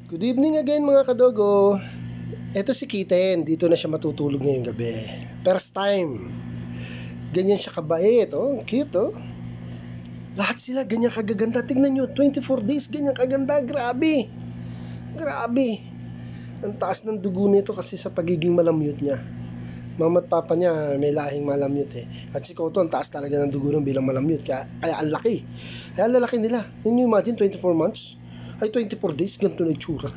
Good evening again mga kadogo. Ito si Kitten, dito na siya matutulog ngayong gabi. First time. Ganyan siya kabait, oh, cute, oh. Lahat sila ganyan kagaganda. Tingnan nyo, 24 days ganyan kaganda. Grabe. Grabe. Ang taas ng dugo nito kasi sa pagiging malamute niya. Mama at papa niya may lahing malamute eh. At si Koto, ang taas talaga ng dugo ng bilang malamute. Kaya ang laki. Kaya ang lalaki nila. Can you imagine 24 months? Ay 24 days, ganito na itsura.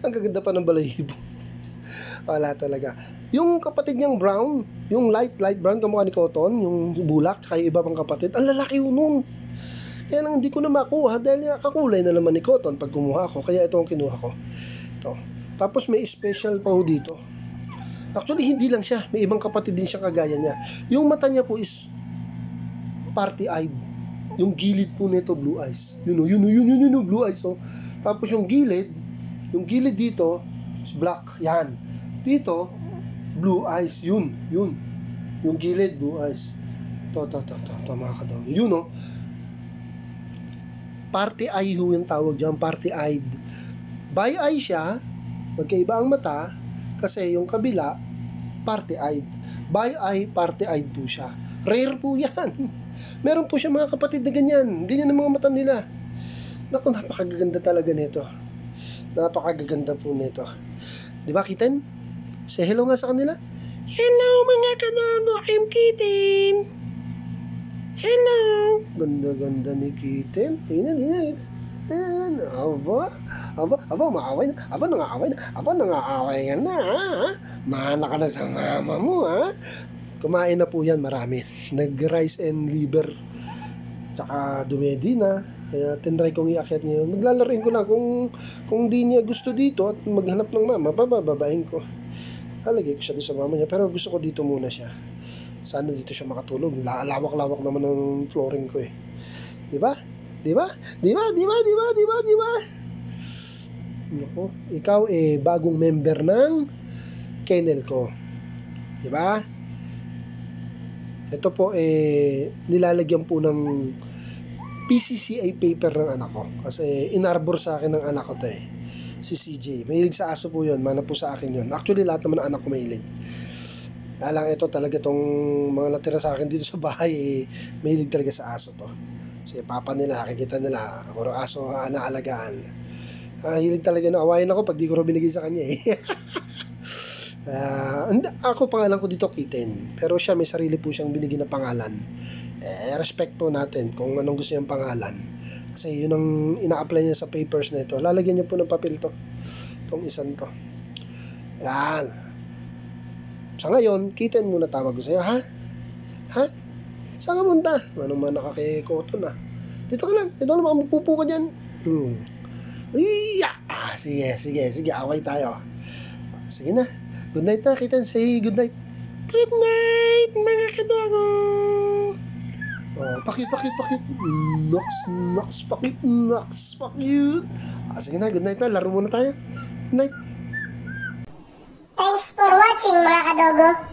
Ang gaganda pa ng balahibo. Wala talaga. Yung kapatid niyang brown, yung light brown, kamukha ni Cotton, yung bulak, tsaka yung iba pang kapatid, ang lalaki yun nun. Kaya lang hindi ko na makuha dahil kakulay na naman ni Cotton pag kumuha ko. Kaya ito ang kinuha ko. Ito. Tapos may special pa ho dito. Actually, hindi lang siya. May ibang kapatid din siya kagaya niya. Yung mata niya po is party-eyed. Yung gilid po nito, blue eyes. Yun, blue eyes. Oh. Tapos yung gilid dito, is black. Yan. Dito, blue eyes. Yun. Yung gilid, blue eyes. To, mga kadog. Yun, oh. Party eye ho yung tawag dyan, party-eyed. By eye siya, magkaiba ang mata, kasi yung kabila, party-eyed. By eye, party-eyed po siya. Rare po yan. Meron po siya mga kapatid na ganyan. Hindi niya ng mga mata nila. Naku, napakagaganda talaga nito. Napakagaganda po nito. Di ba, Kitten? Say hello nga sa kanila. Hello mga kadogo, I'm Kitten. Hello. Ganda-ganda ni Kitten. Tingnan. Aba, maaway na. Aba, nangaaway ka na, ha? Mahana ka na sa mama mo, ha? Kumain na po yan marami. Nag-rice and liver. Tsaka dumedi na. Kaya tinry kong iakyat niya yun. Maglalaroin ko lang kung di niya gusto dito at maghanap ng mama, bababain ko. Lalagay ko siya doon sa mama niya. Pero gusto ko dito muna siya. Sana dito siya makatulog. Lawak-lawak naman ng flooring ko eh. Diba? Naku, ikaw bagong member ng kennel ko. Diba? Ito po nilalagyan po ng PCCI paper ng anak ko. Kasi inarbor sa akin ng anak ko to si CJ. Mahilig sa aso po yun. Mana po sa akin yun. Actually lahat naman ng anak ko mahilig. Alang ito talaga tong mga natira sa akin dito sa bahay mahilig talaga sa aso to. Kasi papa nila, nakikita nila ako aso naalagaan. Hilig talaga na awayin ako pag di ko rin binigay sa kanya ako pangalan ko dito Kitten, pero siya may sarili po siyang binigyan na pangalan. Respect po natin kung anong gusto niyang pangalan, kasi yun ang ina-apply niya sa papers na ito. Lalagyan niya po ng papel itong isan to. Yan. Sa ngayon, Kitten muna tawag ko sa'yo, ha? Saan ka punta? Anong man nakakikoto na? Dito ka lang magpupo ka dyan. Sige, away tayo. Sige na. Good night na, Kitten. Say good night. Good night, mga kadogo. Pakit. Nox, pakit. Sige na, good night na. Laro muna tayo. Good night. Thanks for watching, mga kadogo.